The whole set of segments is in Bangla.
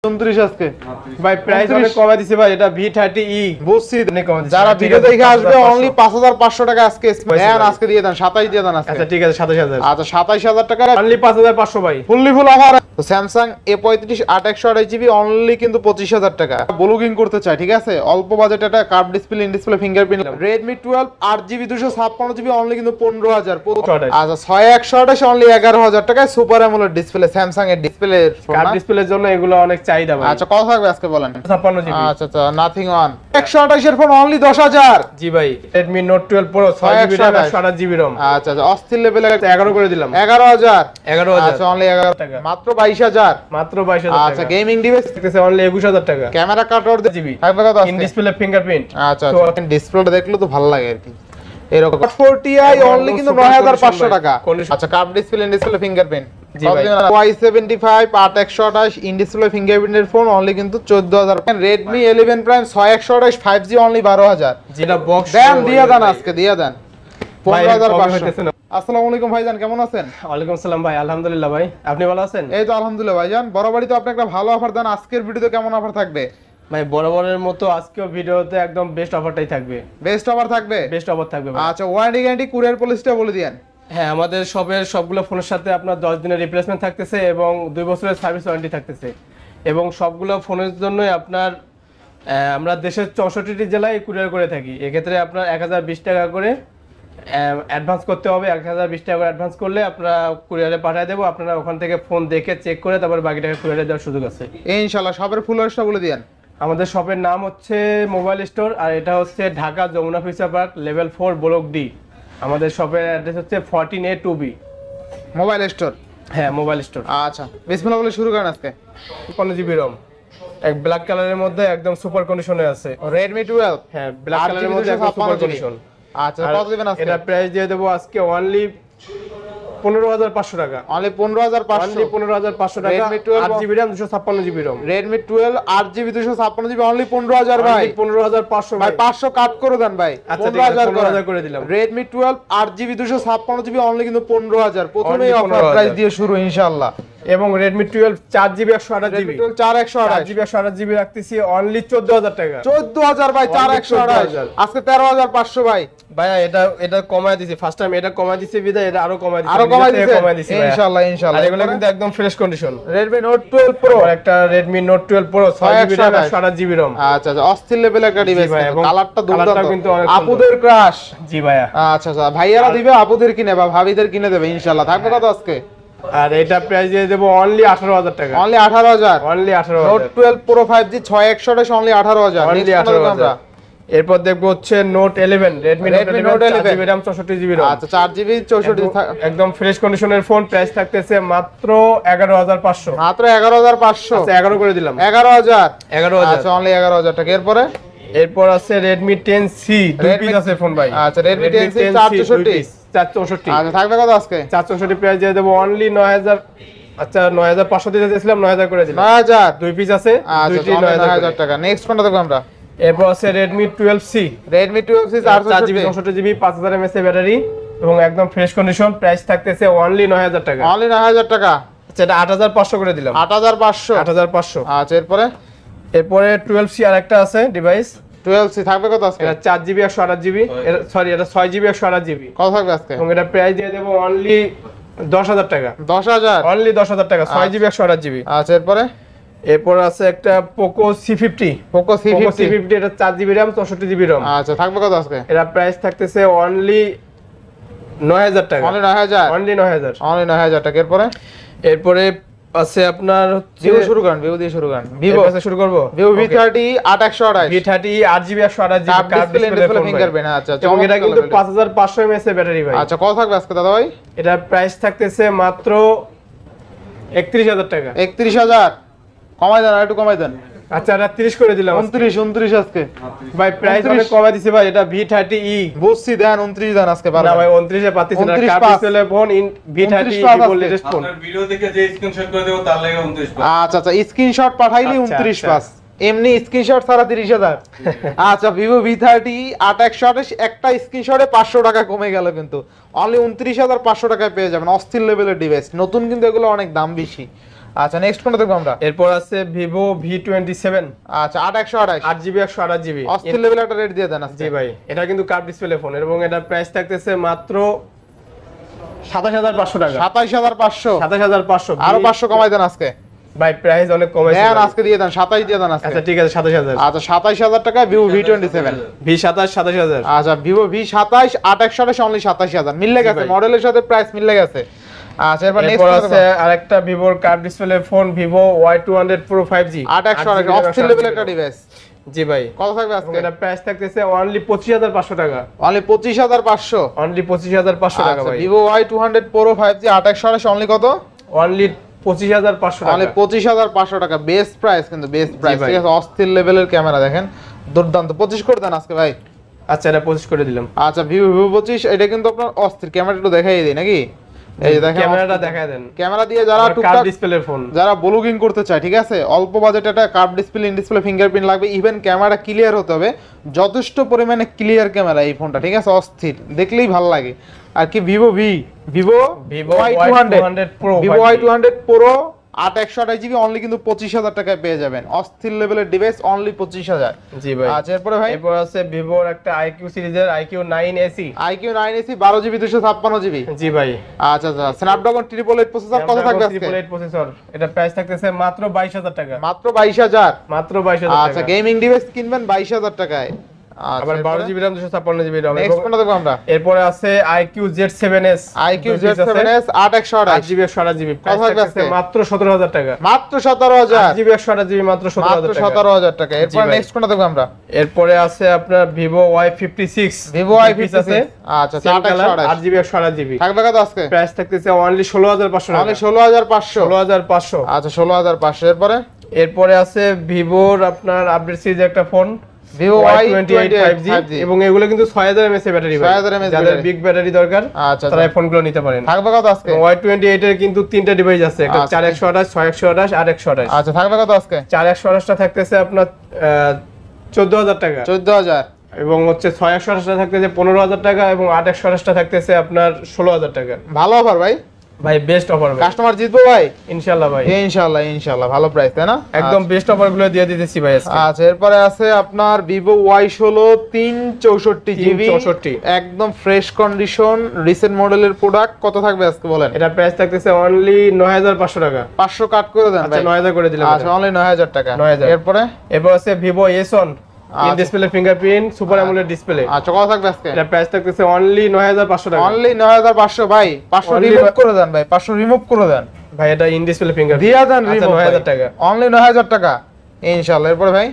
29 আজকে ভাই প্রাইস অনেক কমাই দিছি ভাই, এটা V30e বুঝছি। অনেক কমাই দিছি। যারা ভিডিও দেখে আসবে অনলি 5500 টাকা আজকে দেন, আজকে দিয়ে দেন 27 দিয়ে দেন আজকে। আচ্ছা ঠিক আছে 27000। আচ্ছা 27000 টাকা অনলি 5500 ভাই, ফুললি ফুল অফার। তো স্যামসাং A35 8/128GB অনলি কিন্তু 25000 টাকা। ব্লগিং করতে চাই, ঠিক আছে, অল্প বাজেট, একটা curve display, in display fingerprint. Redmi 12 8GB 256GB only কিন্তু 15000। আচ্ছা 6128 অনলি 11000 টাকায় সুপার অ্যামোলেড ডিসপ্লে, স্যামসাং এর ডিসপ্লে, কার্ভ ডিসপ্লের জন্য এগুলো অনেক চাহিদা ভাই। আচ্ছা কত থাকবে আজকে বলেন? 56GB। আচ্ছা আচ্ছা নাথিং ওয়ান 128 এর ফোন অনলি 10000। জি ভাই, Redmi Note 12 Pro 6GB RAM 128GB ROM। আচ্ছা আচ্ছা অস্থির লেভেলে 11 করে দিলাম। 11000। 11000 আচ্ছা অনলি 11 টাকা, মাত্র 22000। মাত্র 22000 টাকা। আচ্ছা গেমিং ডিভাইস দেখতেছে অনলি 21000 টাকা। ক্যামেরা কাটার জিবি থাকবে কত আছে? In display fingerprint. আচ্ছা আচ্ছা ডিসপ্লেটা দেখলে তো ভালো লাগে আর কি। এরকম 40i অনলি কিন্তু 9500 টাকা। আচ্ছা curve display, in display fingerprint. জি ভাই, Y75 8/128 ইন ডিসপ্লে ফিঙ্গারপ্রিন্টের ফোন অনলি কিন্তু 14000। Redmi 11 Prime 6128 5G অনলি 12000। যেটা বক্স দেন দিয়ে দেন আজকে, দিয়ে দেন 15500। না। আসসালামু আলাইকুম ভাইজান, কেমন আছেন? ওয়ালাইকুম আসসালাম ভাই, আলহামদুলিল্লাহ ভাই, আপনি ভালো আছেন? এই তো আলহামদুলিল্লাহ ভাইজান। বরাবরই তো আপনি একটা ভালো অফার দেন, আজকের ভিডিওতে কেমন অফার থাকবে? ভাই বরাবরের মতো আজকেও ভিডিওতে একদম বেস্ট অফারটাই থাকবে। বেস্ট অফার থাকবে? বেস্ট অফার থাকবে ভাই। আচ্ছা ওয়ারেন্টি গ্যারান্টি কুরিয়ার পলিসিটা বলে দিয়েন। হ্যাঁ, আমাদের শপের সবগুলো ফোনের সাথে আপনার 10 দিনের রিপ্লেসমেন্ট থাকতেছে এবং 2 বছরের সার্ভিস ওয়ারেন্টি থাকতেছে। এবং সবগুলো ফোনের জন্যই আপনার আমরা দেশের 64টি জেলায় কুরিয়ার করে থাকি। এক্ষেত্রে আপনার 1020 টাকা করে অ্যাডভান্স করতে হবে। 1020 টাকা করে অ্যাডভান্স করলে আমরা কুরিয়ারে পাঠিয়ে দেবো। আপনারা ওখান থেকে ফোন দেখে চেক করে তারপর বাকি টাকা কুরিয়ারে দেওয়ার সুযোগ আছে ইনশাআল্লাহ। শপের ফুল অ্যাড্রেসটা বলে দিয়েন। আমাদের শপের নাম হচ্ছে মোবাইল স্টোর, আর এটা হচ্ছে Dhaka Jamuna future park level 4 block D. আমাদের শপের অ্যাড্রেস হচ্ছে 14A2B মোবাইল স্টোর। হ্যাঁ মোবাইল স্টোর। আচ্ছা বিসমিল্লাহ বলে শুরু করেন আজকে। 55GB ROM এক ব্ল্যাক কালারের মধ্যে একদম সুপার কন্ডিশনে আছে। Redmi 12 হ্যাঁ ব্ল্যাক কালারের মধ্যে একদম সুপার কন্ডিশন। আচ্ছা কত দিবেন আজকে? এটা প্রাইস দিয়ে দেব আজকে অনলি 15500 টাকা। অনলি 15500। অনলি 15500 টাকা। Redmi 12 8GB RAM 256GB ROM। Redmi 12 8GB 256GB only 15000 ভাই। 15500 ভাই 500 কাট করে দেন ভাই। আচ্ছা 15000 করে দিলাম। Redmi 12 8GB 256GB অনলি কিন্তু 15000। প্রথমেই অফার প্রাইস দিয়ে শুরু ইনশাআল্লাহ। এবং Redmi 12 4GB 128GB 4GB 128GB রাখতেছি অনলি 14000 টাকা। 14000 ভাই 428 আজকে 13500 ভাই। ভাইয়া এটা কমায় দিছি, ফার্স্ট টাইম এটা কমায় দিছি বিদায় এটা আরো কমায় দিছি ইনশাআল্লাহ ইনশাআল্লাহ। আর এগুলো কিন্তু একদম fresh condition. Redmi Note 12 Pro আর একটা Redmi Note 12 Pro 6GB RAM 128GB ROM। আচ্ছা আচ্ছা অস্থির লেভেল একটা ডিভাইস, কালারটা দুর্দান্ত কিন্তু অনেক আপুদের ক্রাশ। জি ভাইয়া। আচ্ছা আচ্ছা ভাইয়ারা দিবে, আপুদের কিনে বা ভাবিদের কিনে দেবে ইনশাআল্লাহ। থাকবে কত আজকে? আর এটা প্রাইস দিয়ে দেব অনলি 18000 টাকা। Only 18000। Only 18000। Note 12 Pro 5G 6128 only 18000। Only 18000। এরপর দেখবো হচ্ছে Note 11 Redmi Note 11 4GB RAM 64GB ROM। আচ্ছা 4GB 64 একদম ফ্রেশ কন্ডিশনের ফোন, প্রাইস থাকতেছে মাত্র 11500। মাত্র 11500। আচ্ছা 11 করে দিলাম। 11000। আচ্ছা অনলি 11000 টাকা। এরপর আছে Redmi 10C দুই পিস আছে ফোন ভাই। আচ্ছা Redmi 10C 464। 464। আচ্ছা থাকবে কত আজকে? 464 প্রাইস দিয়ে দেব অনলি 9000। আচ্ছা 9500 দিতে চাইছিলাম 9000 করে দিলাম। 9000 দুই পিস আছে, দুইটি 9000 টাকা। নেক্সট কোনটা দেখব আমরা? এরপর আছে Redmi 12C 4GB 64GB 5000 mAh battery এবং একদম ফ্রেশ কন্ডিশন, প্রাইস থাকতেছে অনলি 9000 টাকা। অনলি 9000 টাকা। আচ্ছা এটা 8500 করে দিলাম। 8500। আচ্ছা এরপরে 12C আরেকটা আছে ডিভাইস 12C থাকবে কত আজকে? এটা 4GB 128GB সরি এটা 6GB 128GB। কত থাকবে আজকে? এবং এটা প্রাইস দিয়ে দেব অনলি 10000 টাকা। 10000। অনলি 10000 টাকা 6GB 128GB। আচ্ছা এরপর আছে একটা Poco C50 এটা 4GB RAM 64GB ROM। আচ্ছা থাকবে কত আজকে? এটা প্রাইস থাকতেছে অনলি 9000 টাকা। অনলি 9000। অনলি 9000 টাকা। এরপরে আছে আপনার ভিভো শুরু করেন, ভিভো দিয়ে শুরু করেন। ভিভো আছে শুরু করব। Vivo V30 8/128 V30 8GB 128GB curve display fingerprint. আচ্ছা এবং এটা কিন্তু 5500 mAh ব্যাটারি ভাই। আচ্ছা কত থাকবে আজকে দাদা ভাই? এটা প্রাইস থাকতেছে মাত্র 31000 টাকা। 31000 কমাই দেন, একটু কমাই দেন। আচ্ছা এটা 30 করে দিলাম। 29 আজকে ভাই প্রাইস অনেক কমাই দিছি ভাই। এটা V30e বুঝছি, দেন 29 দেন আজকে পারবেন না ভাই। 29 এ পাচ্ছি না। Curve display phone V30e latest phone. আপনার ভিডিও দেখে যে স্ক্রিনশট করে দেব তার লাগি 29 পাস। আচ্ছা স্ক্রিনশট পাঠাইলি 29 পাস, এমনি স্ক্রিনশট ছাড়া 30000। আচ্ছা ভিভো V30 8/128 একটা স্ক্রিনশটে 500 টাকা কমে গেল, কিন্তু অনলি 29500 টাকায় পেয়ে যাবেন। অস্থির লেভেলের ডিভাইস, নতুন কিন্তু এগুলো অনেক দাম বেশি। আচ্ছা নেক্সট কোনটা দেখবো আমরা? এরপর আছে ভিভো V27। আচ্ছা 8128 8GB 128GB। অস্থির লেভেল একটা রেট দিয়ে দেন আজকে। জি ভাই, এটা কিন্তু কার্ভ ডিসপ্লে ফোন এবং এটার প্রাইস থাকতেছে মাত্র 27500 টাকা। 27500, 27500, আরো 500 কমাই দেন আজকে ভাই, প্রাইস অনেক কমাইছে দেন ভাই। আজকে দিয়ে দেন 27 দিয়ে দেন আজকে। আচ্ছা ঠিক আছে, 27000। আচ্ছা 27000 টাকা ভিভো V27। V27 27000। আচ্ছা ভিভো V27 8128 অনলি 27000 মিললে গেছে, ভাই। মডেলের সাথে প্রাইস মিললে গেছে। আচ্ছা এরপর এরপর নেক্সট আছে আরেকটা ভিভোর curve display phone Vivo Y200 Pro 5G। 8128 অস্থির লেভেল একটা ডিভাইস। জি ভাই, কত থাকবে আজকে? এটা প্রাইস থাকতেছে অনলি 25500 টাকা। অনলি 25500। অনলি 25500 টাকা আচ্ছা ভাই। Vivo Y200 Pro 5G 8128 only কত? অনলি 25500 টাকা। অনলি 25500 টাকা, বেস্ট প্রাইস কিন্তু বেস্ট প্রাইস। ভাই। ঠিক আছে, অস্থির লেভেলের ক্যামেরা দেখেন, দুর্দান্ত। 25 করে দেন আজকে ভাই। আচ্ছা এটা 25 করে দিলাম। আচ্ছা ভিভো 25 এটা কিন্তু আপনার অস্থির। ক্যামেরা একটু দেখাই দিই নাকি? এই যে দেখেন ক্যামেরাটা দেখায় দেন। ক্যামেরা দিয়ে যারা কার্ভ টুকটাক ডিসপ্লে ফোন, যারা ব্লগিং করতে চায়, ঠিক আছে, অল্প বাজেটে একটা curve display in display fingerprint লাগবে, ইভেন ক্যামেরা ক্লিয়ার হতে হবে, যথেষ্ট পরিমাণে ক্লিয়ার ক্যামেরা এই ফোনটা, ঠিক আছে, অস্থির, দেখলেই ভালো লাগে। আর কি Vivo Vivo Y200 Pro Vivo 5G। Y200 Pro 8128GB only কিন্তু 25000 টাকায় পেয়ে যাবেন। অস্থির লেভেলের ডিভাইস অনলি 25000। জি ভাই। আচ্ছা এরপরে ভাই এরপর আছে ভিভোর একটা IQ সিরিজের IQ9AC। IQ9AC 12GB 256GB। জি ভাই। আচ্ছা আচ্ছা স্ন্যাপড্রাগন 888 প্রসেসর কত থাকবে আজকে? 888 প্রসেসর, এটা প্রাইস থাকতেছে মাত্র 22000 টাকা। মাত্র 22000। মাত্র 22000 আচ্ছা টাকা। গেমিং ডিভাইস কিনবেন 22000 টাকায়। আবার 12GB RAM 256GB RAM। Next কোনটা দেখব আমরা? এরপরে আছে IQ Z7S। IQ Z7S 8128 8GB 128GB, price থাকবে থাকতেছে আজকে? মাত্র 17000 টাকা। মাত্র 17000। 8GB 128GB মাত্র মাত্র 17000 টাকা। 17000 টাকা। এরপর ভাই। নেক্সট কোনটা দেখব আমরা? এরপরে আছে আপনার ভিভো Y56। ভিভো Y56 আছে। আচ্ছা Same color, 8128 8GB 128GB। থাকবে কত আজকে? প্রাইস থাকতেছে অনলি 16500 টাকা। অনলি 16500। 16500। আচ্ছা 16500। এরপরে এরপরে আছে ভিভোর আপনার আপডেট সিরিজ একটা ফোন ভিভো Y28 5G, এবং এগুলো কিন্তু 6000 mAh ব্যাটারি ভাই। 6000 mAh যাদের ব্যাটারি। বিগ ব্যাটারি দরকার আচ্ছা তারা এই ফোনগুলো নিতে পারেন। থাকবে কত আজকে? Y28 এর কিন্তু তিনটা ডিভাইস আছে, একটা আচ্ছা। 4128, 6128 আর 128। আচ্ছা থাকবে কত আজকে? 4128টা থাকতেছে আপনার 14000 টাকা, 14000। এবং হচ্ছে 6128টা থাকতেছে 15000 টাকা, এবং 8128টা থাকতেছে আপনার 16000 টাকা। ভালো অফার ভাই, ভাই বেস্ট অফার ভাই, কাস্টমার জিতবো ভাই ইনশাআল্লাহ ভাই। ইনশাআল্লাহ ইনশাআল্লাহ। ভালো প্রাইস তাই না? একদম বেস্ট অফার গুলো দিয়ে দিতেছি ভাই আজকে। আচ্ছা এরপরে আছে আপনার ভিভো Y16 364GB 364 একদম ফ্রেশ কন্ডিশন রিসেন্ট মডেলের প্রোডাক্ট। কত থাকবে আজকে বলেন? এটা প্রাইস থাকতেছে অনলি 9500 টাকা। 500 কাট করে দেন আচ্ছা ভাই। 9000 করে দিলাম। আচ্ছা অনলি 9000 টাকা। 9000 এরপরে এরপর আছে Vivo S1 in display fingerprint super AMOLED display. আচ্ছা কত থাকবে আজকে? এটা প্রাইস থাকতেছে অনলি 9500 টাকা। অনলি 9500 ভাই। 500 Only রিমুভ করে দেন ভাই, 500 রিমুভ করে দেন। ভাই এটা ইন ডিসপ্লে ফিঙ্গারপ্রিন্ট দিয়া দেন আচ্ছা রিমুভ 9000 টাকা। অনলি 9000 টাকা ইনশাআল্লাহ। এরপরে ভাই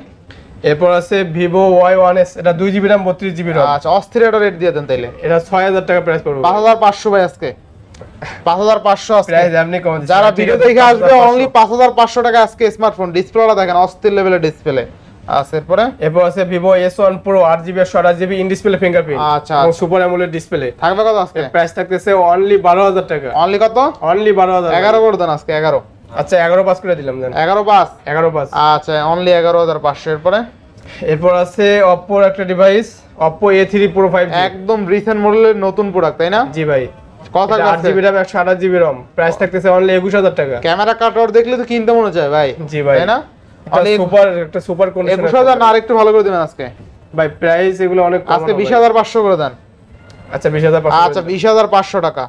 এরপর আছে ভিভো Y1S, এটা 2GB RAM 32GB RAM। আচ্ছা অস্থির একটা রেট দিয়ে দেন তাইলে। এটা 6000 টাকা প্রাইস পড়বে। 5500 ভাই আজকে। 5500 আজকে। প্রাইস এমনি কম দিচ্ছি। যারা ঠিক ভিডিও আছে, দেখে আসবে 5500 অনলি 5500 টাকা আজকে স্মার্টফোন। ডিসপ্লেটা দেখেন অস্থির লেভেলের ডিসপ্লে। আচ্ছা এরপরে এরপর আছে Vivo S1 Pro 8GB 128GB in display fingerprint আচ্ছা, এবং আচ্ছা। Super AMOLED display. থাকবে কত আজকে? প্রাইস থাকতেছে অনলি 12000 টাকা। অনলি কত? অনলি 12000। 11 করে দেন আজকে 11। আচ্ছা 11 পাস করে দিলাম দেন। 11 পাস। 11 পাস। আচ্ছা অনলি 11500। এরপরে এরপর আছে Oppo এর একটা device Oppo A3 Pro 5G। একদম রিসেন্ট মডেলের নতুন প্রোডাক্ট তাই না? জি ভাই। কত থাকবে আজকে? 8GB RAM 128GB ROM, price থাকতেছে অনলি 21000 টাকা। ক্যামেরা কাটআউট দেখলে তো কিনতে মনে চায় ভাই। জি ভাই। তাই না? একটা সুপার কন্ডিশন। 21000 না আরেকটু ভালো করে দিবেন আজকে। ভাই প্রাইস এগুলো অনেক কম। আজকে 20500 করে দেন। আচ্ছা 20500। আচ্ছা 20500 টাকা।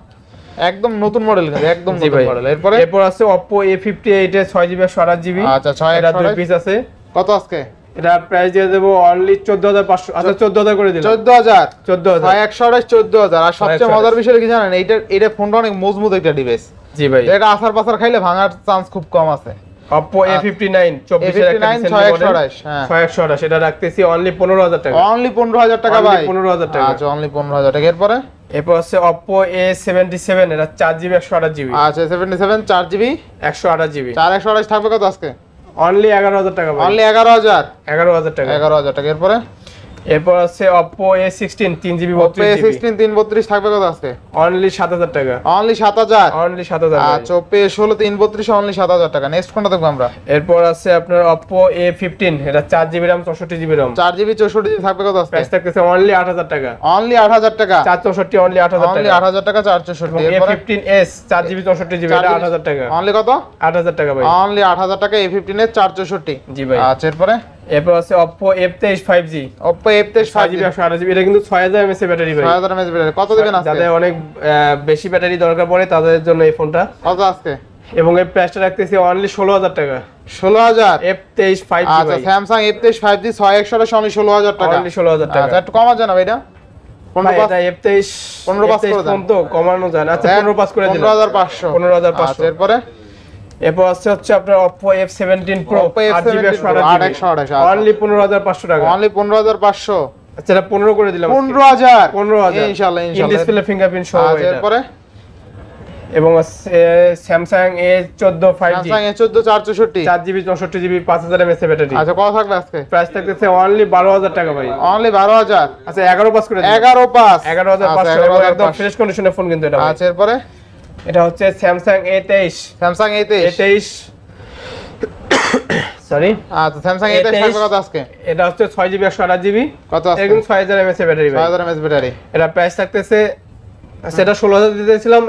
একদম নতুন মডেল কিন্তু একদম জি নতুন ভাই। মডেল। এরপরে এরপর আছে Oppo A58 এর 6GB 128GB। আচ্ছা 6 এটা দুই পিস আছে। কত আজকে? এটা প্রাইস দিয়ে দেব অনলি 14500। আচ্ছা 14000 করে দিলাম। 14000 14000। 128 14000। আর সবচেয়ে 128 মজার বিষয় কি জানেন? এটা ফোনটা অনেক মজবুত একটা ডিভাইস। জি ভাই। এটা আসার পাসার খাইলে ভাঙার চান্স খুব কম আছে। Oppo A59 24 এর একটা A59 ডিসেন্ট মডেল 628 হ্যাঁ 628 এটা রাখতেছি অনলি 15000 টাকা। অনলি 15000 টাকা Only ভাই। 15000 টাকা। আচ্ছা অনলি 15000 টাকা। এরপরে এরপর আছে Oppo A77 এটা 4GB 128GB। আচ্ছা 77 4GB 128GB 4128 থাকবে কত আজকে? অনলি 11000 টাকা ভাই। অনলি 11000 11000 টাকা। 11000 টাকা। এরপরে এরপর আছে Oppo A16 3GB Oppo 32GB A16 332 থাকবে কত আজকে? অনলি 7000 টাকা, অনলি 7000। অনলি 7000। আচ্ছা Oppo A16 332 অনলি 7000 টাকা। নেক্সট কোনটা দেখবো আমরা? এরপর আছে আপনার Oppo A15, এটা 4GB RAM 64GB ROM, 4GB 64GB থাকবে কত আজকে? প্রাইস থাকতেছে অনলি 8000 টাকা, অনলি 8000 টাকা। 464 অনলি 8000 অনলি টাকা। 8000 টাকা 464। এরপরে A15s 4GB 64GB, এটা 8000 টাকা, অনলি কত? 8000 টাকা ভাই। অনলি 8000 টাকা A15 এর 464। জি ভাই। আচ্ছা এরপরে এরপর আছে Oppo F23 5G, Oppo F23 5GB 128GB, এটা কিন্তু 6000 mAh ব্যাটারি ভাই। 6000 mAh ব্যাটারি। কত দিবেন আজকে? যাদের অনেক বেশি ব্যাটারি দরকার পড়ে তাদের জন্য এই ফোনটা। কত আজকে? এবং এই প্রাইসটা রাখতেছি অনলি 16000 টাকা, 16000। F23 5G আচ্ছা ভাই, Samsung F23 5G 6128 অনলি 16000 টাকা। অনলি 16000 টাকা। আচ্ছা একটু কমা যায় না ভাই এটা? ভাই এটা F23 15 পাস করে দেন। ফোন তো কমানো যায় না। আচ্ছা 15 পাস করে দিলাম, 15500। 15500। আচ্ছা এরপরে এরপর হচ্ছে আপনার Oppo F17 Pro Oppo F17 Pro 8GB, only 15500 টাকা, অনলি 15500। আচ্ছা এটা 15 করে দিলাম, 15000। 15000 ইনশাআল্লাহ ইন ইনশাআল্লাহ। ডিসপ্লে ফিঙ্গারপ্রিন্ট সহ আচ্ছা এটা। এরপরে এবং আছে Samsung A14 5G, Samsung A14 464। 4GB 64GB 5000 mAh battery, আচ্ছা কত থাকবে আজকে? প্রাইস থাকতেছে অনলি 12000 টাকা ভাই, অনলি 12000। আচ্ছা 11 পাস করে দিলাম, 11 পাস। 11500 এবং একদম ফ্রেশ কন্ডিশনের ফোন কিন্তু এটা ভাই। আচ্ছা এরপরে এটা হচ্ছে Samsung A23, Samsung A23। Sorry আচ্ছা Samsung A23 থাকবে কত আজকে? এটা হচ্ছে 6GB 128GB, কত আজকে? এরকম 6000 mAh ব্যাটারি ভাই। 6000 mAh ব্যাটারি। এটা প্রাইস থাকতেছে, সেটা 16000 দিতেছিলাম,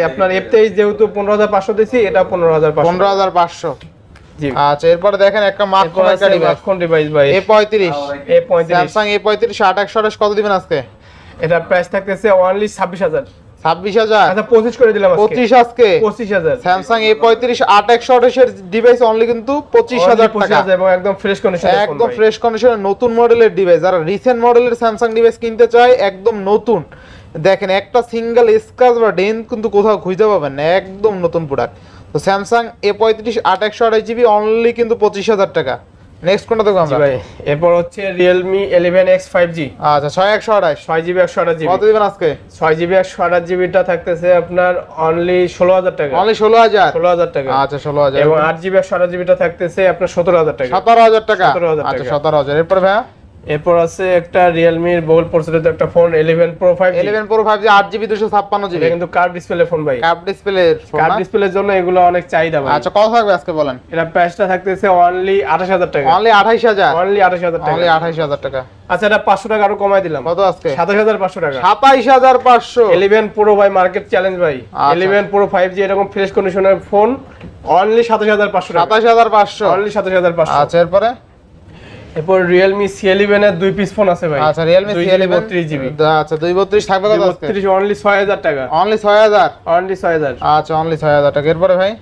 আপনার F23 যেহেতু 15500 দিছি, এটা 15500। 15500। জি। আচ্ছা এরপর দেখেন একটা মাখন একটা ডিভাইস কোন ডিভাইস ভাই? A35। A35, Samsung A35 6128 কত দিবেন আজকে? এটা প্রাইস থাকতেছে অনলি 26000। 26000। আচ্ছা 25 করে দিলাম আজকে, 25 আজকে। 25000। Samsung A35 8128 এর ডিভাইস অনলি কিন্তু 25000 টাকা। 25000 এবং একদম ফ্রেশ কন্ডিশনের ফোন একদম ভাই। ফ্রেশ কন্ডিশনের নতুন মডেলের ডিভাইস। যারা রিসেন্ট মডেলের Samsung ডিভাইস কিনতে চায় একদম নতুন, দেখেন একটা সিঙ্গেল স্ক্র্যাচ বা ডেন্ট কিন্তু কোথাও খুঁজে পাবেন না, একদম নতুন প্রোডাক্ট। তো Samsung A35 8128GB অনলি কিন্তু 25000 টাকা। নেক্সট কোনটা দেখব জি আমরা? ভাই। এরপর হচ্ছে Realme 11X 5G, আচ্ছা 6128 6GB 128GB, কত দিবেন আজকে? 6GB 128GB টা থাকতেছে আপনার অনলি 16000 টাকা, অনলি 16000। 16000 টাকা। আচ্ছা 16000। এবং 8GB 128GB টা থাকতেছে আপনার 17000 টাকা, 17000 টাকা। 17000 আচ্ছা টাকা। 17000। এরপর ভাইয়া এরপর আছে একটা Realme এর বহুল প্রচলিত একটা phone 11 Pro 5G, 11 Pro 5G 8GB 256GB। এটা কিন্তু কার্ভ ডিসপ্লে ফোন ভাই। কার্ভ ডিসপ্লের ফোন। কার্ভ ডিসপ্লের জন্য এগুলো অনেক চাহিদা ভাই। আচ্ছা কত থাকবে আজকে বলেন? এটা প্রাইসটা থাকতেছে অনলি 28000 টাকা, অনলি 28000। অনলি 28000 টাকা। অনলি 28000 টাকা। আচ্ছা এটা 500 টাকা আরো কমাই দিলাম, কত আজকে? 27500 টাকা। 27500। 11 Pro ভাই মার্কেট চ্যালেঞ্জ ভাই। আচ্ছা। 11 Pro 5G এরকম ফ্রেশ কন্ডিশনের ফোন অনলি 27500 টাকা, 27500। অনলি 27500। আচ্ছা এরপরে এরপর Realme C11 এর দুই পিস ফোন আছে ভাই। আচ্ছা Realme C11 32GB, আচ্ছা 232 থাকবে কত আজকে? 32 অনলি 6000 টাকা, অনলি 6000। অনলি 6000। আচ্ছা অনলি 6000 টাকা। এরপরে ভাই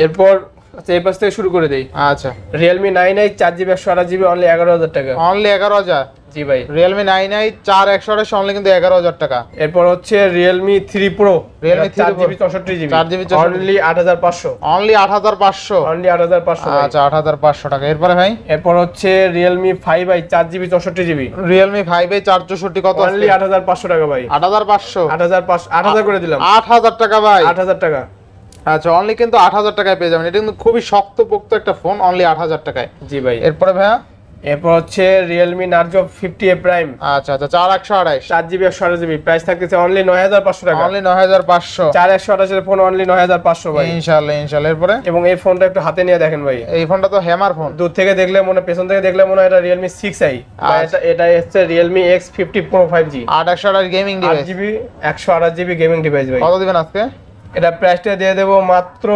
এরপর আচ্ছা এই পাশ থেকে শুরু করে দেই। আচ্ছা Realme 9i 4GB 128GB only 11000 টাকা। অনলি 11000। জি ভাই। Realme 9i 4128 অনলি কিন্তু 11000 টাকা। এরপর হচ্ছে Realme 3 Pro, Realme 3 Pro 4GB 64GB, 4GB 64GB only 8500, only 8500। Only 8500 ভাই। আচ্ছা 8500 টাকা। এরপরে ভাই এরপর হচ্ছে Realme 5i 4GB 64GB, Realme 5 এ 464 কত অনলি আজকে? 8500 টাকা ভাই। 8500। 8000 করে দিলাম, 8000 টাকা ভাই। 8000 টাকা। আচ্ছা অনলি কিন্তু 8000 টাকায় পেয়ে যাবেন। এটা কিন্তু খুবই শক্তপোক্ত একটা ফোন, অনলি 8000 টাকায়। জি ভাই। এরপরে ভাইয়া এরপর হচ্ছে Realme Narzo 50A Prime, আচ্ছা আচ্ছা 4128 4GB 128GB, প্রাইস থাকতেছে অনলি 9500 টাকা। অনলি 9500। 4128 এর ফোন অনলি 9500 ভাই। ইনশাআল্লাহ ইনশাআল্লাহ। এরপরে এবং এই ফোনটা একটু হাতে নিয়ে দেখেন ভাই। এই ফোনটা তো হ্যামার ফোন। দূর থেকে দেখলে মনে, পেছন থেকে দেখলে মনে হয় এটা Realme 6i, আচ্ছা। এটা হচ্ছে Realme X50 Pro 5G, 828 gaming device. 8GB 128GB gaming device ভাই। কত দিবেন আজকে? এটা প্রাইসটা দিয়ে দেব মাত্র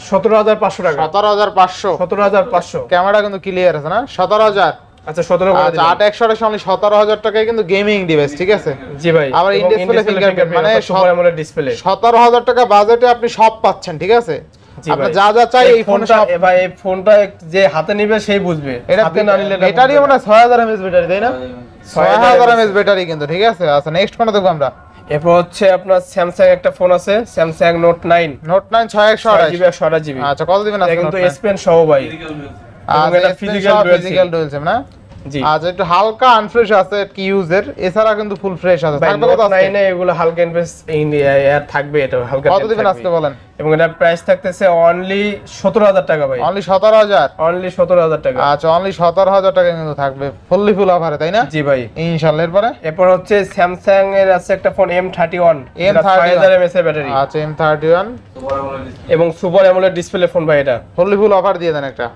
17500 টাকা, 17500। 17500। ক্যামেরা কিন্তু ক্লিয়ার আছে না? 17000। আচ্ছা 17 করে আচ্ছা দিলাম। 8128 অনলি 17000 টাকায় কিন্তু গেমিং ডিভাইস, ঠিক আছে? জি ভাই। আবার এবং in-display fingerprint, মানে সুপার অ্যামোলেড ডিসপ্লে। 17000 টাকা বাজেটে আপনি সব পাচ্ছেন, ঠিক আছে? জি আপনি ভাই। যা যা চাই এই ফোনে সব। ভাই এই ফোনটা যে হাতে নিবে সেই বুঝবে, এটা হাতে না নিলে ব্যাটারি মনে হয় 6000 mAh ব্যাটারি, তাই না? 6000 mAh ব্যাটারি কিন্তু, ঠিক আছে? আচ্ছা নেক্সট কোনটা দেখব আমরা? এরপর হচ্ছে আপনার স্যামসাং একটা ফোন আছে, Samsung note 9, note 9 6GB 6128। 128GB। আচ্ছা কত দিবেন এটা আজকে? কিন্তু S Pen সহ ভাই। এবং এটা physical physical dual SIM। Physical dual SIM না? জি। আচ্ছা একটু হালকা আনফ্রেশ আছে কি ইউজের, এছাড়া কিন্তু ফুল ফ্রেশ আছে। ভাই থাকবে কত নোট আজকে? 9 এ এগুলো হালকা ইনভেস্ট এর থাকবে, এটা হালকা কত তেল দিবেন থাকবে। আজকে বলেন? এবং এটার প্রাইস থাকতেছে অনলি 17000 টাকা ভাই, অনলি 17000। অনলি 17000 টাকা। আচ্ছা অনলি 17000 টাকা কিন্তু থাকবে ফুললি ফুল অফারে, তাই না? জি ভাই। ইনশাআল্লাহ। এরপরে এরপর হচ্ছে স্যামসাং এর আছে একটা ফোন M31, এটা M31 6000 mAh এর ব্যাটারি আচ্ছা M31 এবং সুপার অ্যামোলেড ডিসপ্লে ফোন ভাই। এটা ফুললি ফুল অফার দিয়ে দেন একটা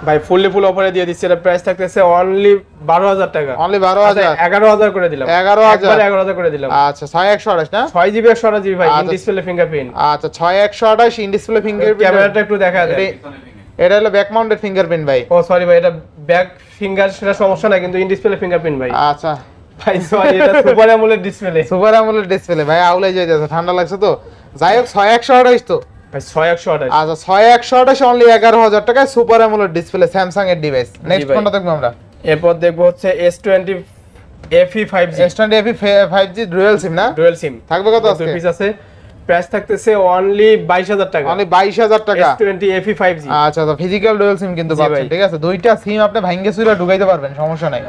ভাই ফুললি ফুল অফারে দিয়ে দিচ্ছি। এটা প্রাইস থাকতেছে অনলি 12000 টাকা, অনলি 12000। 11000 করে দিলাম, 11000 একবারে 11000 করে দিলাম। আচ্ছা 6128 না? 6GB 128GB ভাই, ইন আচ্ছা। Display fingerprint. আচ্ছা 6128 ইন ডিসপ্লে ফিঙ্গারপ্রিন্ট। ক্যামেরাটা একটু দেখা দেন। এটা হলো ব্যাক মাউন্টেড ফিঙ্গারপ্রিন্ট ভাই। ও সরি ভাই, এটা ব্যাক ফিঙ্গার সেটা সমস্যা না, কিন্তু ইন ডিসপ্লে ফিঙ্গারপ্রিন্ট ভাই। আচ্ছা ভাই সরি, এটা super AMOLED display super AMOLED display ভাই, আউলাই যাইতেছে, ঠান্ডা লাগছে তো। যাই হোক 6128 তো। ভাই 6128। আচ্ছা 6128 অনলি 11000 টাকায় সুপার অ্যামোলেড ডিসপ্লে স্যামসাং এর ডিভাইস। নেক্সট ভাই। কোনটা দেখবো আমরা? এরপর দেখবো হচ্ছে S20 FE 5G S20 FE 5G dual SIM না? Dual SIM. থাকবে কত দুই আজকে? পিস আছে, প্রাইস থাকতেছে অনলি 22000 টাকা, অনলি 22000 টাকা। S20 FE 5G। আচ্ছা তো ফিজিক্যাল ডুয়াল সিম কিন্তু জি পাচ্ছেন, ভাই। ঠিক আছে? দুইটা সিম আপনি ভাঙ্গে চুরা ঢুকাইতে পারবেন, সমস্যা নাই।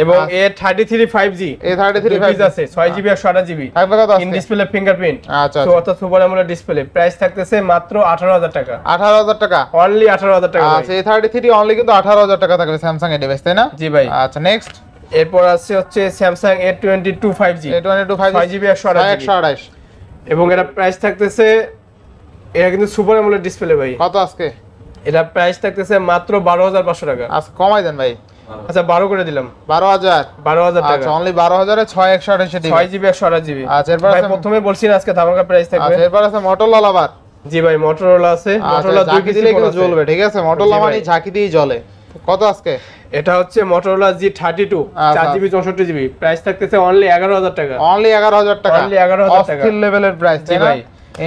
এবং A33 5G A33 দুই পিস 5G আছে, 6GB 128GB থাকবে কত ইন আজকে? Display fingerprint. আচ্ছা তো অর্থাৎ সুপার অ্যামোলেড ডিসপ্লে, প্রাইস থাকতেছে মাত্র 18000 টাকা, 18000 টাকা। অনলি 18000 টাকা ভাই। আচ্ছা A33 অনলি কিন্তু 18000 টাকা থাকবে স্যামসাং এর ডিভাইস, তাই না? জি ভাই। আচ্ছা নেক্সট এরপর আছে হচ্ছে Samsung A22 5G A22 5G 6GB 128GB 128 এবং এটা প্রাইস থাকতেছে, এটা কিন্তু সুপার অ্যামোলেড ডিসপ্লে ভাই। কত আজকে? এটা প্রাইস থাকতেছে মাত্র 12500 টাকা। আজকে কমাই দেন ভাই। আচ্ছা 12 করে দিলাম, 12000। 12000 টাকা, আচ্ছা অনলি 12000 এ 6128 এর ডিভাইস। 6GB 128GB। আচ্ছা এরপর ভাই আছে প্রথমে বলছি না আজকে ধামাকা প্রাইস থাকবে। আচ্ছা এরপর আছে মোটরোলা আবার। জি ভাই, মোটরোলা আছে, মোটরোলা দুই ঝাঁকি পিস দিলে ফোন কিন্তু আছে। জ্বলবে, ঠিক আছে? মোটরোলা জি মানে ভাই। ঝাঁকি দিয়ে জ্বলে। কত আজকে? এটা হচ্ছে মোটরোলা G32 আচ্ছা। 4GB 64GB, প্রাইস থাকতেছে অনলি 11000 টাকা, অনলি 11000 টাকা। Only 11,000 টাকা। অস্থির লেভেলের প্রাইস, জি তাই না? ভাই।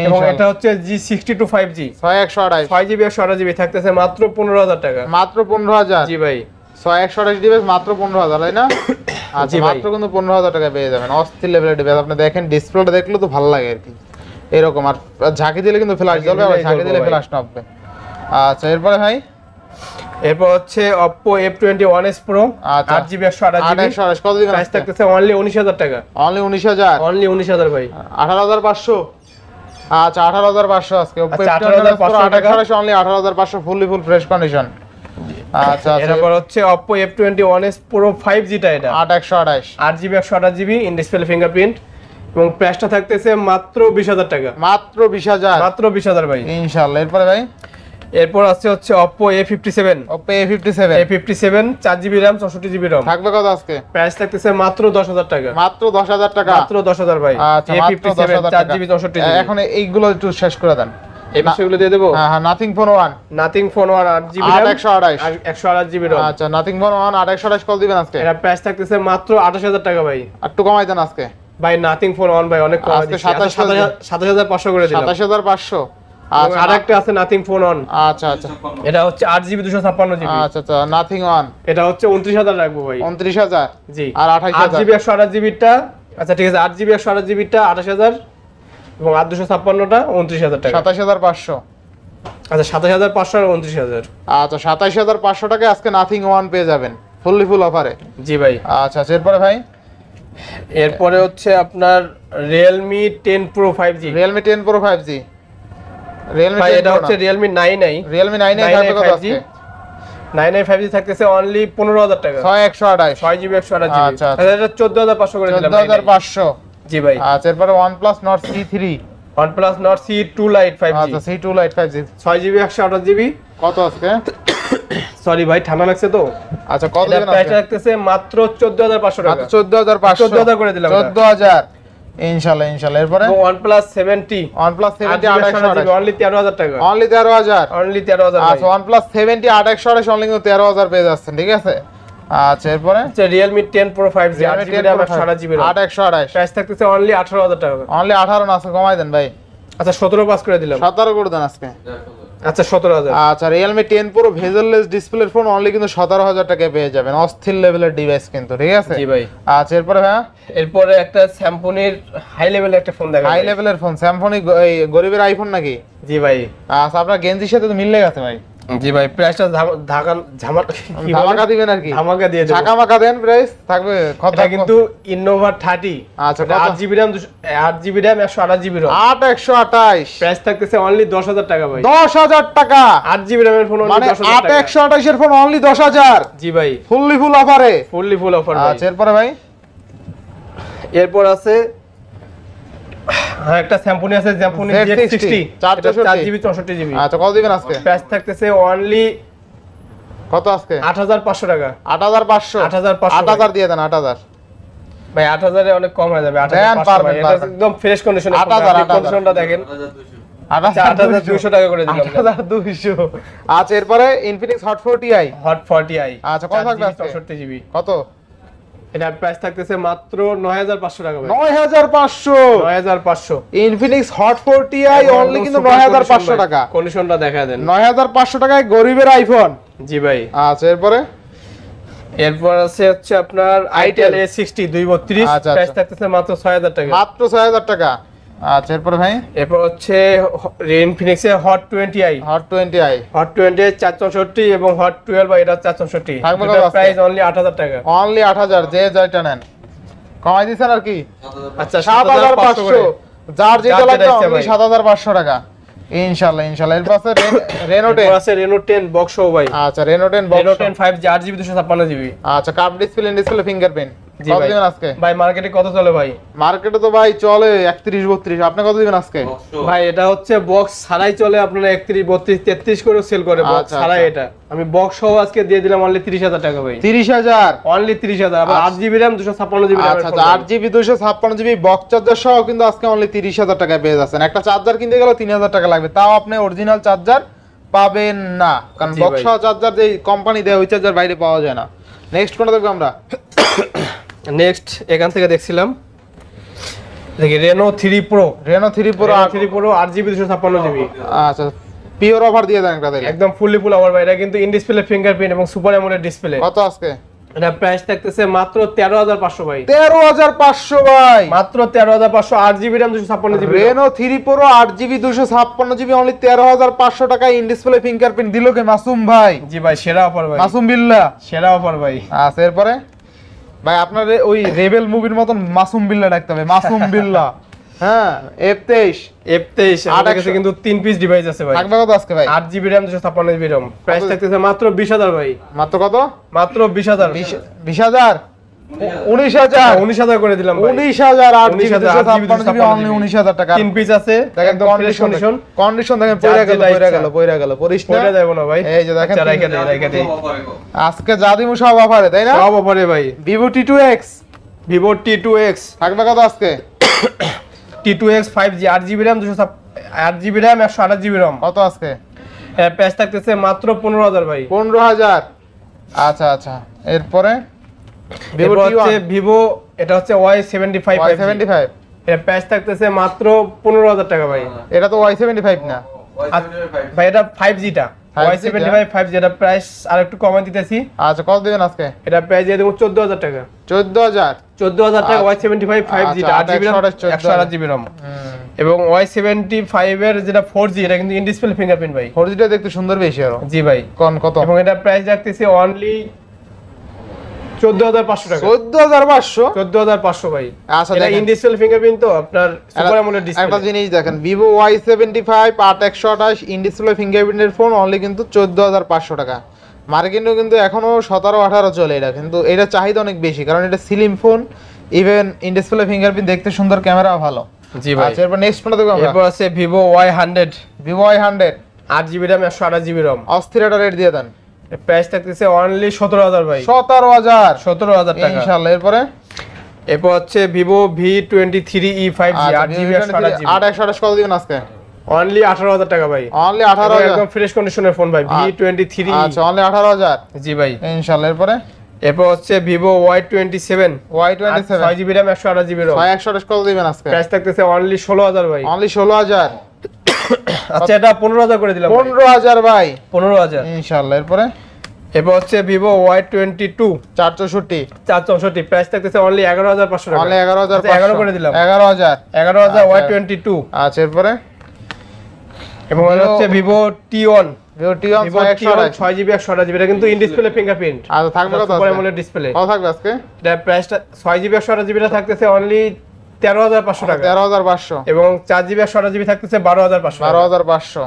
এবং এটা হচ্ছে G62 5G 6128 6GB 128GB থাকতেছে মাত্র 15000 টাকা। মাত্র 15000। জি ভাই। 6128 ডিভাইস মাত্র 15000, তাই না? আচ্ছা জি ভাই। মাত্র কিন্তু 15000 টাকা পেয়ে যাবেন অস্থির লেভেলের ডিভাইস। আপনি দেখেন ডিসপ্লেটা দেখলে তো ভালো লাগে আর কি, এরকম। আর ঝাঁকি দিলে কিন্তু ফ্ল্যাশ ঝাঁকি জ্বলবে, আবার দিলেই ঝাঁকি দিলে জ্বলবে ভাই। ফ্ল্যাশ নামবে। আচ্ছা এরপরে ভাই এরপর হচ্ছে Oppo F21s Pro আচ্ছা। 8GB 128GB 128 কত দিবেন? প্রাইস থাকতেছে অনলি 19000 টাকা, অনলি 19000। অনলি 19000 ভাই। 18500। আচ্ছা 18500 আজকে Oppo আচ্ছা, F21 18,500 টাকা। 128 only 18500 fully full fresh condition. আচ্ছা এরপর হচ্ছে Oppo F21s Pro 5G টা, এটা 8128 8GB 128GB in display fingerprint এবং প্রাইসটা থাকতেছে মাত্র 20000 টাকা, মাত্র 20000। মাত্র 20000 ভাই। ইনশাআল্লাহ। এরপরে ভাই এরপর আছে হচ্ছে Oppo A57 Oppo A57 4GB RAM 64GB ROM, থাকবে কত আজকে? প্রাইস থাকতেছে মাত্র 10000 টাকা, মাত্র 10000 টাকা। মাত্র 10000 ভাই। আচ্ছা মাত্র A57 10000 টাকা। 4GB 64GB এখন এইগুলো একটু শেষ করে দেন। এই বিষয়গুলো দিয়ে দেবো। হ্যাঁ হ্যাঁ nothing phone 1 nothing phone 8GB RAM 8128। 128GB ROM, আচ্ছা নাথিং ফোন 1 8128 কত দিবেন আজকে? এটা প্রাইস থাকতেছে মাত্র 28000 টাকা ভাই। একটু কমাই দেন আজকে। ভাই নাথিং ফোন 1 ভাই অনেক কম আজকে দিচ্ছি, আচ্ছা, 27500 করে দিলাম। 27500। এবং আচ্ছা আরেকটা আছে নাথিং ফোন 1, আচ্ছা আচ্ছা এটা হচ্ছে 8GB 256GB, আচ্ছা আচ্ছা নাথিং 1 এটা হচ্ছে 29000 রাখবো ভাই। 29000। জি। আর 28000। 8GB 128GB টা, আচ্ছা ঠিক আছে, 8GB 128GB টা 28000 এবং 8256 টা 29000 টাকা। 27500। আচ্ছা 27500 আর 29000। আচ্ছা 27500 টাকায় আজকে নাথিং 1 পেয়ে যাবেন ফুললি ফুল অফারে। জি ভাই। আচ্ছা আচ্ছা এরপরে ভাই এরপরে হচ্ছে আপনার Realme 10 Pro 5G, Realme 10 Pro 5G। Realme ভাই 10 এটা Pro হচ্ছে না। Realme 9i Realme 9 এ থাকবে কত 5G আজকে? 9i 5G থাকতেছে অনলি 15000 টাকা, 6128। 6GB 128GB। আচ্ছা, আচ্ছা এটা 14500 করে দিলাম 9i। 14500। জি ভাই। আচ্ছা এরপরে OnePlus Nord C3। OnePlus Nord C2 Lite 5G আচ্ছা C2 Lite 5G 6GB 128GB। কত আজকে? সরি ভাই ঠান্ডা লাগছে তো। আচ্ছা কত এটা দিবেন প্রাইস আজকে? রাখতেছে মাত্র 14500 টাকা, মাত্র 14500। 14000 করে দিলাম এটা। 14000 ইনশাআল্লাহ ইনশাআল্লাহ। এরপরে এবং OnePlus 70 OnePlus 70 8GB 8128 অনলি 13000 টাকা, অনলি 13000। অনলি 13000 ভাই। আচ্ছা OnePlus 70 8128 অনলি কিন্তু 13000 পেয়ে যাচ্ছেন, ঠিক আছে? আচ্ছা এরপরে আচ্ছা Realme 10 Pro 5G Realme 8GB 10 RAM Pro 128GB ROM, 8128 price থাকতেছে অনলি 18000 টাকা। অনলি 18 না, আজকে কমাই দেন ভাই। আচ্ছা 17 পাস করে দিলাম। 17 করে দেন আজকে। আচ্ছা 17000। আচ্ছা Realme 10 Pro ভেজেললেস ডিসপ্লের ফোন অনলি কিন্তু 17000 টাকায় পেয়ে যাবেন অস্থির লেভেলের ডিভাইস কিন্তু, ঠিক আছে? জি ভাই। আচ্ছা এরপরে ভাই এরপরে একটা স্যামসংয়ের হাই লেভেলের একটা ফোন দেখা হাই লেভেলের ফোন স্যামসং এই গরিবের আইফোন নাকি? জি ভাই। আচ্ছা আপনার গেঞ্জির সাথে তো মিলে গেছে ভাই। জি ভাই প্রাইসটা ধামাকা দিবেন আর কি, ধামাকা দিয়ে দেব। ধামাকা দেন, প্রাইস থাকবে কত? এটা কিন্তু ইনোভা 30, আচ্ছা, কত? 8GB RAM 8GB RAM 128GB ROM, 8128, price থাকতেছে অনলি 10,000 টাকা ভাই। 10,000 টাকা, 8GB RAM এর ফোন অনলি মানে 10,000 টাকা। 8128 এর ফোন অনলি 10,000, জি ভাই ফুললি ফুল অফারে। ফুললি ফুল অফার ভাই। আচ্ছা এরপরে ভাই, এরপর আছে হ্যাঁ একটা স্যামসুং আছে স্যামসুং Z60 4GB 64GB। আচ্ছা কত দিবেন আজকে? প্রাইস থাকতেছে অনলি কত আজকে? 8,500 টাকা। 8,500, 8,500 8,000 দিয়ে দেন, 8,000 ভাই 8,000 এ অনেক কম হয়ে যাবে। দেন, 8,500 পারবেন, ভাই, এটা পারবেন। একদম ফ্রেশ কন্ডিশনে 8,000 কন্ডিশনটা দেখেন। 8,200 8,200 টাকা করে দিলাম। 8,200। আচ্ছা এরপরে Infinix hot 40i, hot 40i আচ্ছা, কত থাকবে আজকে? 64GB। কত? এটা প্রাইস থাকতেছে মাত্র 9,500 টাকা ভাই। 9,500, 9,500 ইনফিনিক্স হট 40i অনলি কিন্তু 9,500 টাকা। কন্ডিশনটা দেখা দেন। 9,500 টাকায় গরিবের আইফোন। জি ভাই। আচ্ছা এরপরে এরপর আছে হচ্ছে আপনার Itel Itel A60 232, আচ্ছা, প্রাইস আচ্ছা। থাকতেছে মাত্র 6,000 টাকা। মাত্র 6,000 টাকা। আচ্ছা এরপরে ভাই, এরপর হচ্ছে Infinix এর hot 20i, hot 20i hot 20 464 এবং হট 12 এটা 464, থাকবে কত এটার আজকে? প্রাইস অনলি 8,000 টাকা। অনলি 8,000, যে যেটা নেন কমাই দিছেন আর কি। আচ্ছা 7,500, যার যেটা যার লাগবে যেটা ইচ্ছা অনলি ভাই। 7,500 টাকা। ইনশাআল্লাহ ইনশাআল্লাহ। এর পাশে রেনো 10। এরপর আছে Reno 10 বক্স সহ ভাই। আচ্ছা Reno 10 Reno box. 10 5G 8GB 256GB। আচ্ছা কার্ভ ডিসপ্লে ফিঙ্গারপ্রিন্ট, জি কত ভাই। দিবেন আজকে? ভাই মার্কেটে কত চলে ভাই? মার্কেটে তো ভাই চলে 31 32, আপনি কত দিবেন আজকে? ভাই এটা হচ্ছে বক্স ছাড়াই চলে, আপনারা 31 32 33 করে সেল করে বক্স আচ্ছা, ছাড়াই। আচ্ছা। এটা আমি বক্স সহ আজকে দিয়ে দিলাম অনলি 30,000 টাকা ভাই। 30,000। অনলি 30,000, আবার 8GB RAM 256GB RAM। আচ্ছা 8GB 256GB বক্স চার্জার সহ কিন্তু আজকে অনলি 30,000 টাকায় পেয়ে যাচ্ছেন। একটা চার্জার কিনতে গেলে 3,000 টাকা লাগবে, তাও আপনি অরিজিনাল চার্জার পাবেন না, কারণ জি বক্স ভাই। সহ চার্জার যে কোম্পানি দেয় ওই চার্জার বাইরে পাওয়া যায় না। নেক্সট কোনটা দেখব আমরা? নেক্সট এখান থেকে দেখছিলাম দেখি Reno 3 Pro, Reno 3 Pro। 3 Pro 8GB 256GB, আচ্ছা পিওর অফার দিয়ে দেন একটা তাহলে। একদম ফুললি ফুল আওয়ার ভাই। এটা কিন্তু ইন ডিসপ্লে ফিঙ্গারপ্রিন্ট এবং সুপার অ্যামোলেড ডিসপ্লে। কত আজকে? এটা প্রাইস থাকতেছে মাত্র 13,500 ভাই। 13,500 ভাই। মাত্র 13,500, 8GB RAM 256GB। Reno 3 Pro 8GB 256GB only 13,500 টাকা ইন ডিসপ্লে ফিঙ্গারপ্রিন্ট দিল কে মাসুম ভাই। জি ভাই সেরা অফার ভাই, মাসুম বিল্লাহ। সেরা অফার ভাই। আচ্ছা এরপরে ভাই আপনার ওই রেবেল মুভির মতন মাসুম বিল্লাহ ডাকতে হবে, মাসুম বিল্লাহ। হ্যাঁ F23 F23 আমাদের কাছে কিন্তু 3 পিস ডিভাইস আছে ভাই। থাকবে কত আজকে ভাই? 8GB RAM 256GB ROM, price থাকতেছে মাত্র 20,000 ভাই। মাত্র কত? মাত্র 20,000। 20,000, 19,000, 19,000 করে দিলাম ভাই। 19,000 8GB 19,000 256GB অনলি 19,000 টাকা। 3 পিস আছে, দেখেন একদম ফ্রেশ কন্ডিশন। কন্ডিশন দেখেন, যার পয়রা গেল যেটা পয়রা ইচ্ছা। গেল পয়রা গেল, পরিস না। পড়ে যাবে না ভাই। এই যে দেখেন আচ্ছা, রাইখা দেই, রাইখা দেই। আজকে যা দিমু সব অফারে, তাই না? সব অফারে ভাই। Vivo T2X Vivo T2X, থাকবে কত আজকে? T2X 5G 8GB RAM 8GB RAM 128GB ROM, কত আজকে? এর প্রাইস থাকতেছে মাত্র 15,000 ভাই। 15,000। আচ্ছা আচ্ছা এরপরে Vivo এরপর হচ্ছে T1 Vivo, এটা হচ্ছে Y75 5G, Y75, এর প্রাইস থাকতেছে মাত্র 15,000 টাকা ভাই। এটা তো Y75 না। ভাই এটা 5G টা 5G Y75 5G, এটা প্রাইস আর একটু কমাই দিতেছি। আচ্ছা কত দিবেন আজকে? এটা প্রাইস দিয়ে দেবো 14,000 টাকা। 14,000। 14,000 টাকা আচ্ছা। Y75 5G টা, আচ্ছা, 8GB RAM 128GB ROM। এবং Y75 এর যেটা 4G, এটা কিন্তু ইন ডিসপ্লে ফিঙ্গারপ্রিন্ট ভাই। 4G টা দেখতে সুন্দর বেশি আরো। জি ভাই। কোন কত? এবং এটা প্রাইস রাখতেছি অনলি 14,500 টাকা। 14,500। 14,500 ভাই। আচ্ছা এটা দেখেন ইন ডিসপ্লে ফিঙ্গারপ্রিন্ট তো আপনার সুপার অ্যামোলেড একটা ডিসপ্লে। জিনিস দেখেন, Vivo Y75 8128 ইন ডিসপ্লে ফিঙ্গারপ্রিন্টের ফোন অনলি কিন্তু 14,500 টাকা। মার্কেটে কিন্তু এখনো 17-18 চলে এটা, কিন্তু এটা চাহিদা অনেক বেশি কারণ এটা slim phone, even in display fingerprint, দেখতে সুন্দর, ক্যামেরা ভালো। জি ভাই। আচ্ছা এরপর নেক্সট ফোনটা দেখব আমরা। এরপর আছে Vivo Y100 Vivo Y100 8GB RAM 128GB ROM, অস্থির একটা রেট দিয়ে দেন। এর প্রাইস থাকতেছে অনলি 17,000 ভাই। 17,000 17,000 টাকা। ইনশাআল্লাহ। এরপরে এরপর হচ্ছে Vivo V23e 5G 8GB 128GB, 828 কত দিবেন আজকে? অনলি 18,000 টাকা ভাই। অনলি এবং 18,000। একদম ফ্রেশ কন্ডিশনের ফোন ভাই, V23e। আচ্ছা অনলি 18,000। জি ভাই। ইনশাআল্লাহ। এরপরে এরপর হচ্ছে Vivo Y27 Y27 6GB RAM 128GB ROM, 128 কত দিবেন আজকে? প্রাইস থাকতেছে অনলি 16,000 ভাই। অনলি 16,000। আচ্ছা এটা 15,000 করে দিলাম ভাই। 15,000 ভাই। 15,000। ইনশাআল্লাহ। এরপরে এরপর হচ্ছে Vivo Y22 464 464, প্রাইস থাকতেছে অনলি 11,500 টাকা। অনলি 11,500। আচ্ছা, 11 করে দিলাম। 11,000। 11,000 আচ্ছা। Y22। আচ্ছা এরপরে এবং এটা হচ্ছে Vivo T1 Vivo টি1 6GB 128GB এটা কিন্তু ইন ডিসপ্লে ফিঙ্গারপ্রিন্ট আচ্ছা থাকবে কত সুপার অ্যামোলেড ডিসপ্লে কত থাকবে আজকে এটা প্রাইসটা 6GB 128GB টা থাকতেছে অনলি 13500 টাকা 13500 এবং 4GB 128GB থাকতেছে 12500 12500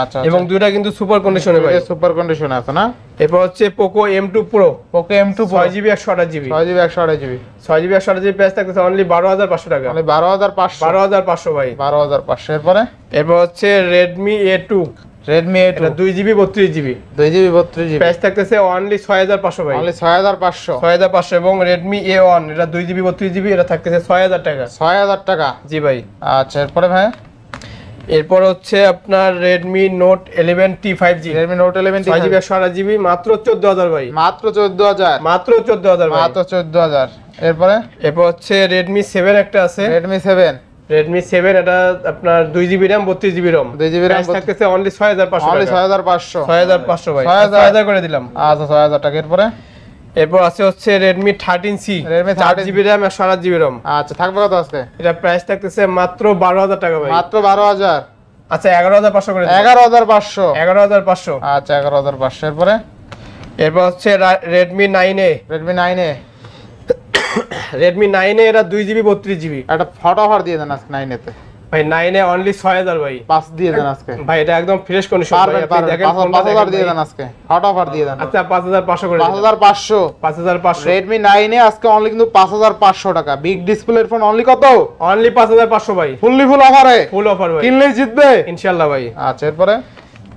আচ্ছা এবং দুইটা কিন্তু সুপার কন্ডিশনে ভাই সুপার কন্ডিশন আছে না এরপর হচ্ছে Poco M2 Pro Poco M2 Pro 6GB 128GB 6GB 128GB 6GB 128GB price থাকতেছে অনলি 12500 টাকা মানে 12500 12500 ভাই 12500 এরপরে এরপর হচ্ছে Redmi A2 Redmi A2 এটা 2GB 32GB 2GB 32GB price থাকতেছে অনলি 6500 ভাই অনলি 6500 6500 এবং Redmi A1 এটা 2GB 32GB এটা থাকতেছে 6000 টাকা 6000 টাকা জি ভাই আচ্ছা এরপরে ভাই এরপর হচ্ছে আপনার Redmi Note 11T 5G Redmi Note 11T 6GB 128GB মাত্র 14000 ভাই মাত্র 14000 মাত্র 14000 ভাই মাত্র 14000 এরপরে এরপর হচ্ছে Redmi 7 একটা আছে Redmi 7 Redmi 7 এটা আপনার 2GB RAM 32GB ROM 2GB RAM price থাকতেছে অনলি 6500 অনলি টাকা 6500 6500 ভাই 6000 6000 করে দিলাম আচ্ছা 6000 টাকা এরপরে এরপর আছে হচ্ছে Redmi 13C Redmi 4GB RAM 128GB ROM আচ্ছা থাকবে কত আজকে এটা প্রাইস থাকতেছে মাত্র 12000 টাকা ভাই মাত্র 12000 আচ্ছা 11500 করে দিলাম 11500 11500 আচ্ছা 11500 এরপরে এরপর হচ্ছে Redmi 9A Redmi 9A Redmi 9A এটা 2GB 32GB একটা ফটো অফার দিয়ে দেন আজকে 9A তে ভাই 9A অনলি 6000 ভাই 5 দিয়ে দেন আজকে ভাই এটা একদম ফ্রেশ কন্ডিশন ভাই আপনি দেখেন 5000 দিয়ে দেন আজকে ফটো অফার দিয়ে দেন আচ্ছা 5500 করে দিলাম 5500 5500 Redmi 9A আজকে অনলি কিন্তু 5500 টাকা বিগ ডিসপ্লের ফোন অনলি কত অনলি 5500 ভাই ফুল অফারে ফুল অফার ভাই কিনলেই জিতবে ইনশাআল্লাহ ভাই আচ্ছা এরপরে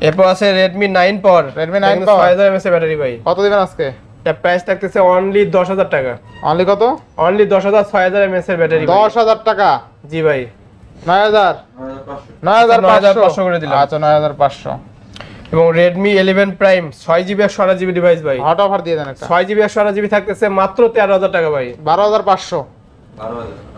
এরপর আছে Redmi 9 Power Redmi 9 Power 6000 mAh battery ভাই কত দিবেন আজকে এটা প্রাইস থাকতেছে অনলি 10000 টাকা অনলি কত অনলি 6000 mAh এর ব্যাটারি 10000 টাকা জি ভাই 9000 9500 করে দিলাম। আচ্ছা 9500 এবং Redmi 11 Prime 6GB 128GB device ভাই হট অফার দিয়ে দেন একটা 6GB 128GB থাকতেছে মাত্র 13000 টাকা ভাই 12500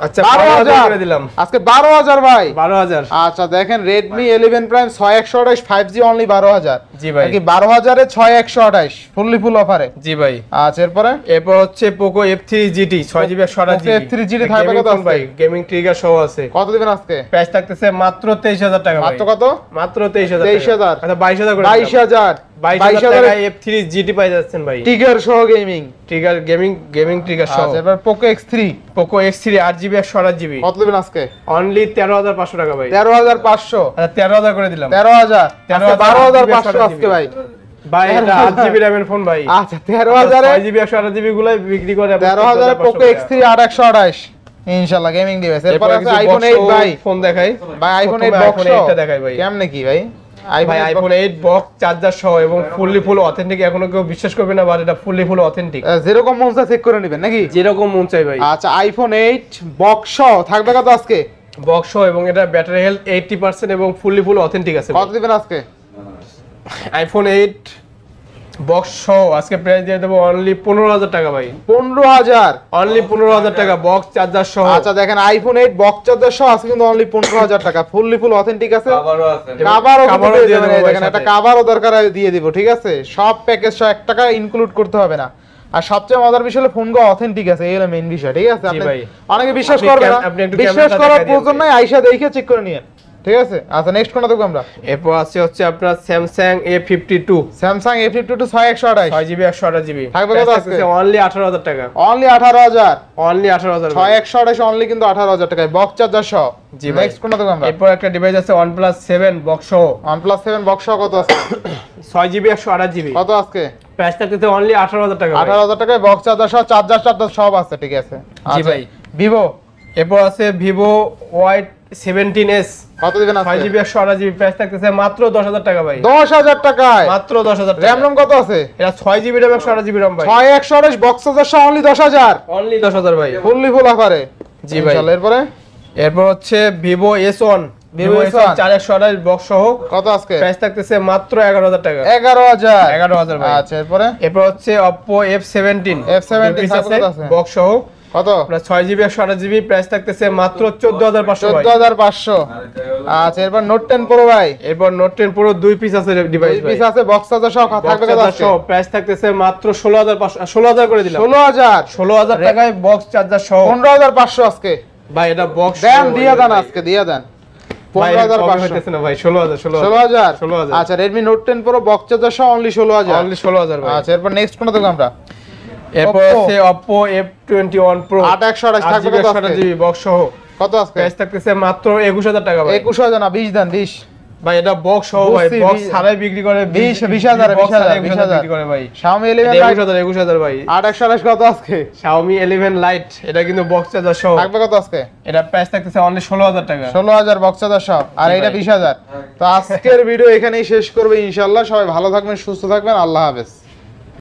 আচ্ছা 12000 12000 করে দিলাম আজকে 12000 ভাই 12000 আচ্ছা দেখেন Redmi 11 Prime 6128 5G অনলি 12000 জি ভাই কি 12000 এ 6128 ফুল অফারে জি ভাই আচ্ছা এরপরে এরপর হচ্ছে Poco F3 GT 6GB 128GB Poco F3 GT থাকবে কত আজকে? ভাই গেমিং ট্রিগার সহ আছে কত দিবেন আজকে প্রাইস থাকতেছে মাত্র 23000 টাকা ভাই মাত্র কত মাত্র 23000 23000 আচ্ছা 22000 করে 22000 22000 টাকায় F3 GT পাই যাচ্ছেন ভাই টিগার সহ গেমিং ট্রিগার গেমিং ট্রিগার সহ আচ্ছা এবার Poco X3 Poco X3 8GB 128GB কত দিবেন আজকে অনলি 13500 টাকা ভাই 13500 আচ্ছা 13000 করে দিলাম 13000 12500 আজকে ভাই ভাই এটা 8GB RAM এর ফোন ভাই আচ্ছা 13000 এ 6GB 128GB গুলাই বিক্রি করে 13000 এ Poco X3 8128 ইনশাআল্লাহ গেমিং ডিভাইস এরপর আছে iPhone 8 ভাই ফোন দেখাই ভাই iPhone 8 iPhone 8 টা দেখাই ভাই কেমনে কি ভাই ভাই iPhone 8 বক্স চার্জার সহ এবং ফুল অথেন্টিক এখনো কেউ বিশ্বাস করবে না বাট এটা ফুল অথেন্টিক যেরকম মন চায় চেক করে নেবেন নাকি যেরকম মন চাই ভাই আচ্ছা iPhone 8 বক্স থাকবে কত আজকে বক্স সহ এবং এটা ব্যাটারি হেলথ 80% এবং ফুল অথেন্টিক আছে কত দিবেন আজকে iPhone 8 বক্স সহ আজকে প্রাইস দিয়ে দেবো অনলি 15000 টাকা ভাই 15000 অনলি 15000 টাকা বক্স চার্জার সহ আচ্ছা দেখেন iPhone 8 বক্স চার্জার সহ আছে কিন্তু অনলি 15000 টাকা ফুল অথেন্টিক আছে আবারও আছে কভারও দিয়ে দেবো দেবেন ভাই দেখেন সাথে। একটা কভারও দরকার হয় দিয়ে দিব ঠিক আছে সব প্যাকেজ 1 টাকা ইনক্লুড করতে হবে না আর সবচেয়ে মজার বিষয় হলো ফোনগুলো অথেন্টিক আছে এই হলো মেইন বিষয় ঠিক আছে জি আপনি ভাই। অনেকে বিশ্বাস আপনি করবে না আপনি একটু বিশ্বাস ক্যামেরাটা করার দেখাই দিন প্রয়োজন নাই আয়শা দেখে চেক করে নিয়েন ঠিক আছে আচ্ছা নেক্সট কোনটা দেখব আমরা এরপর আছে হচ্ছে আপনার Samsung A52 Samsung A52 6128 6GB 128GB থাকবে কত আজকে? অনলি 18000 টাকা অনলি 18000 অনলি 18000 6128 অনলি কিন্তু 18000 টাকায় বক্স চার্জার সহ জি ভাই। নেক্সট কোনটা দেখব আমরা এরপর একটা ডিভাইস আছে OnePlus 7 বক্স সহ OnePlus 7 বক্স সহ কত আছে 6GB 128GB কত আজকে প্রাইস থাকতেছে অনলি 18000 টাকা ভাই। 18000 টাকায় বক্স চার্জার সহ চার্জার সব আছে ঠিক আছে জি ভাই। Vivo এরপর আছে Vivo Y17s কত দিবেন আজকে 6GB 128GB প্রাইস থাকতেছে মাত্র 10000 টাকা ভাই 10000 টাকায় মাত্র 10000 টাকা RAM ROM কত আছে এটা 6GB RAM 128GB RAM ভাই 6128 বক্স চার্জার সহ অনলি 10000 অনলি 10000 ভাই ফুল অফারে জি ভাই। ইনশাআল্লাহ এরপরে এরপর হচ্ছে Vivo S1 Vivo Vivo S1 S1 4128 box সহ কত আজকে প্রাইস থাকতেছে মাত্র 11000 টাকা 11000 11000 ভাই আচ্ছা এরপরে এরপর হচ্ছে Oppo F17 F17 দুই piece থাকবে কত আছে? বক্স সহ কত আপনার 6GB 128GB প্রাইস থাকতেছে মাত্র 14500 ভাই 14500 আচ্ছা এরপর Note 10 Pro ভাই এরপর Note 10 Pro দুই পিস আছে ডিভাইস দুই ভাই পিস আছে বক্স চার্জার সহ থাকবে কত আজকে প্রাইস থাকতেছে মাত্র 16500 করে দিলাম 16000 16000 টাকায় বক্স চার্জার সহ 15500 আজকে ভাই এটা বক্স দেন দিয়ে দেন আজকে দিয়ে দেন 15,500 হইতেছে না ভাই 16,000 16,000 আচ্ছা Redmi Note 10 Pro box charger সহ অনলি 16,000 অনলি 16,000 ভাই। আচ্ছা এরপর নেক্সট কোনটা দেখব আমরা এরপর আছে Oppo F21 Pro 8128 থাকবে কত আজকে? জিবি বক্স সহ কত আজকে? প্রাইস থাকতেছে মাত্র 21,000 টাকা ভাই। 21,000 না 20 দেন 20 ভাই এটা বক্স সহ ভাই, বুঝছি, বক্স ছাড়াই বিক্রি করে 20,000 বক্স ছাড়াই 20,000 বিক্রি করে ভাই। Xiaomi 11 এটা Lite 21,000 ভাই। 8128 কত আজকে? Xiaomi 11 Lite এটা কিন্তু বক্স চার্জার সহ থাকবে কত আজকে? এটা প্রাইস থাকতেছে অনলি 16,000 টাকা। 16,000 বক্স চার্জার সহ আর জি এটা ভাই। 20,000। তো আজকের ভিডিও এখানেই শেষ করবে ইনশাআল্লাহ। সবাই ভালো থাকবেন, সুস্থ থাকবেন, আল্লাহ হাফেজ।